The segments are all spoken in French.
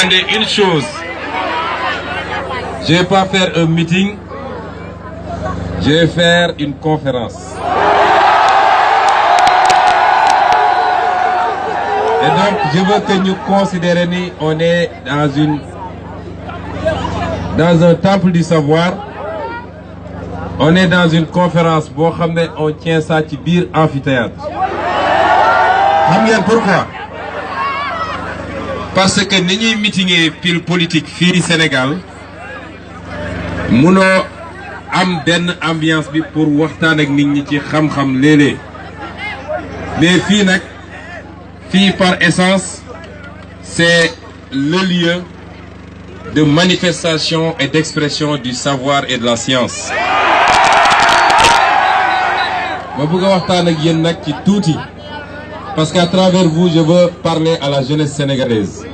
demander une chose. Je ne vais pas faire un meeting, je vais faire une conférence. Et donc, je veux que nous considérions qu'on est dans un temple du savoir. On est dans une conférence. On tient ça ci biir amphithéâtre. Pourquoi? Parce que ni ñuy meetingé pile politique fii Sénégal munoo am benn ambiance bi pour waxtaan ak nit ñi ci xam-xam léeg-léeg mais fii nag fii par essence c'est le lieu de manifestation et d'expression du savoir et de la science. ma bëgg a waxtaan ak yéen nag ci tuuti parce qu'à travers vous je veux parler à la jeunesse sénégalaise.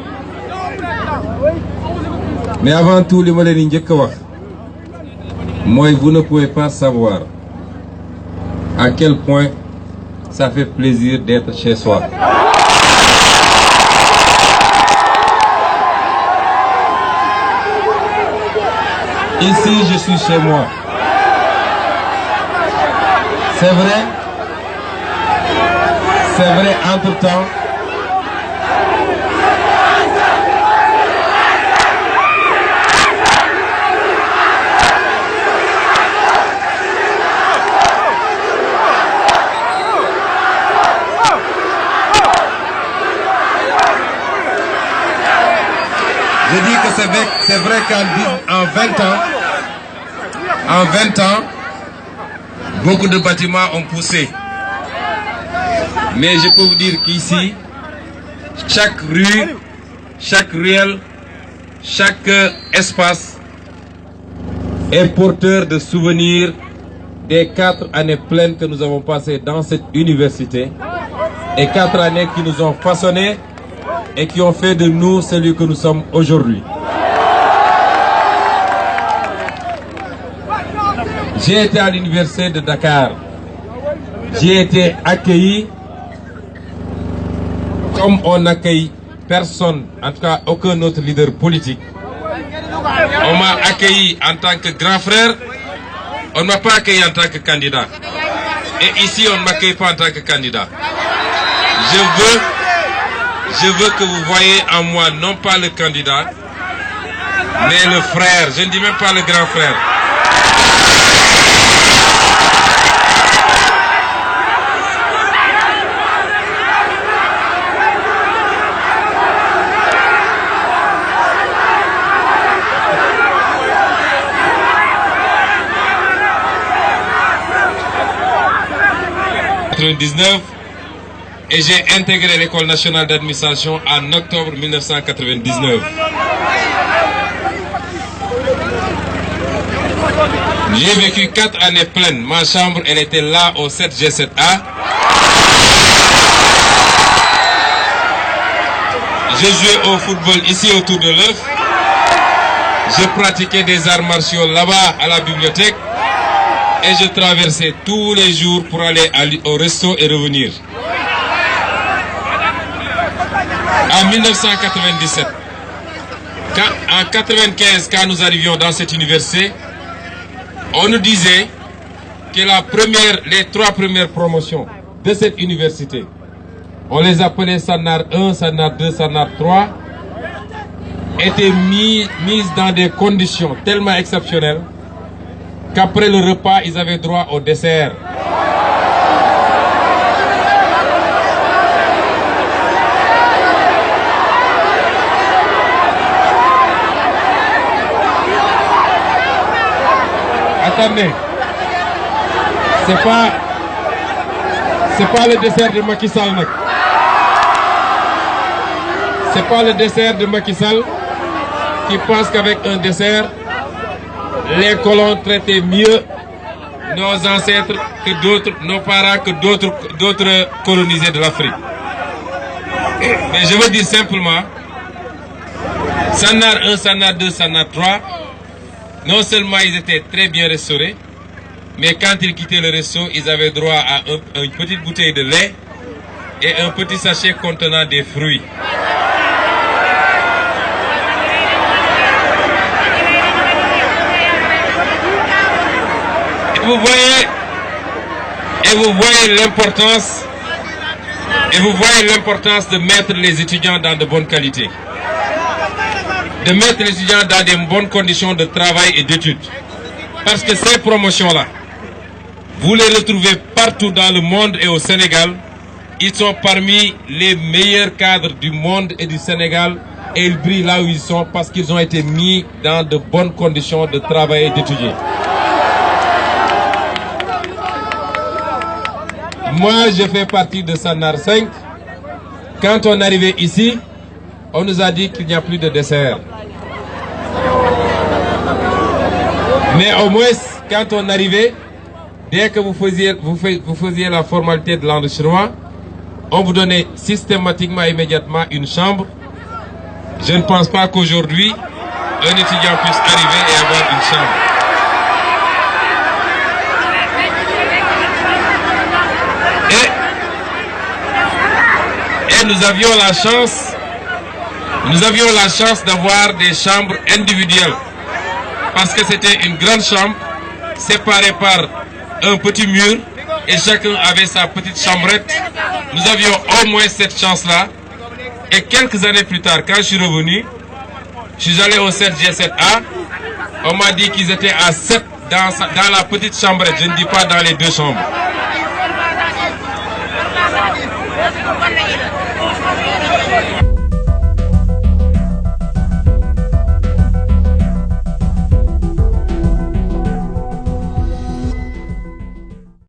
Mais avant tout li ma leen di njëkk a wax mooy vous ne pouvez pas savoir à quel point ça fait plaisir d'être chez soi. Ici je suis chez moi. C'est vrai, entre-temps, je dis que c'est vrai qu'en 20 ans, beaucoup de bâtiments ont poussé. Mais je peux vous dire qu'ici, chaque rue, chaque ruelle, chaque espace est porteur de souvenirs des 4 années pleines que nous avons passées dans cette université et 4 années qui nous ont façonnés et qui ont fait de nous celui que nous sommes aujourd'hui. J'ai été à l'université de Dakar. J'ai été accueilli comme on accueille personne, en tout cas aucun autre leader politique. On m'a accueilli en tant que grand frère, on ne m'a pas accueilli en tant que candidat. Et ici, on ne m'accueille pas en tant que candidat. Je veux que vous voyez en moi non pas le candidat, mais le frère. Je ne dis même pas le grand frère. Et j'ai intégré l'école nationale d'administration en octobre 1999. J'ai vécu 4 années pleines. Ma chambre, elle était là au 7G7A. Je jouais au football ici autour de l'œuf. Je pratiquais des arts martiaux là-bas à la bibliothèque. Et je traversais tous les jours pour aller au resto et revenir. En 1997, en 1995, quand nous arrivions dans cette université, on nous disait que les 3 premières promotions de cette université, on les appelait Sanar 1, Sanar 2, Sanar 3, étaient mises dans des conditions tellement exceptionnelles qu'après le repas, ils avaient droit au dessert. Attendez, c'est pas le dessert de Macky Sall. C'est pas le dessert de Macky Sall qui pense qu'avec un dessert, les colons traitaient mieux nos ancêtres que d'autres, nos parents que d'autres colonisés de l'Afrique. Mais je veux dire simplement, Sanar 1, Sanar 2, Sanar 3, non seulement ils étaient très bien restaurés, mais quand ils quittaient le resto, ils avaient droit à une petite bouteille de lait et un petit sachet contenant des fruits. vous voyez l'importance de mettre les étudiants dans de bonnes qualités, de mettre les étudiants dans de bonnes conditions de travail et d'études. Parce que ces promotions-là, vous les retrouvez partout dans le monde et au Sénégal. Ils sont parmi les meilleurs cadres du monde et du Sénégal et ils brillent là où ils sont parce qu'ils ont été mis dans de bonnes conditions de travail et d'étudier. Moi, je fais partie de Sanar 5. Quand on arrivait ici, on nous a dit qu'il n'y a plus de dessert. Mais au moins, quand on arrivait, dès que vous faisiez la formalité de l'enregistrement, on vous donnait systématiquement, immédiatement une chambre. Je ne pense pas qu'aujourd'hui, un étudiant puisse arriver et avoir une chambre. Et nous avions la chance d'avoir des chambres individuelles. Parce que c'était une grande chambre, séparée par un petit mur, et chacun avait sa petite chambrette. Nous avions au moins cette chance-là. Et quelques années plus tard, quand je suis revenu, je suis allé au 7G7A, on m'a dit qu'ils étaient à 7 dans la petite chambrette, je ne dis pas dans les deux chambres.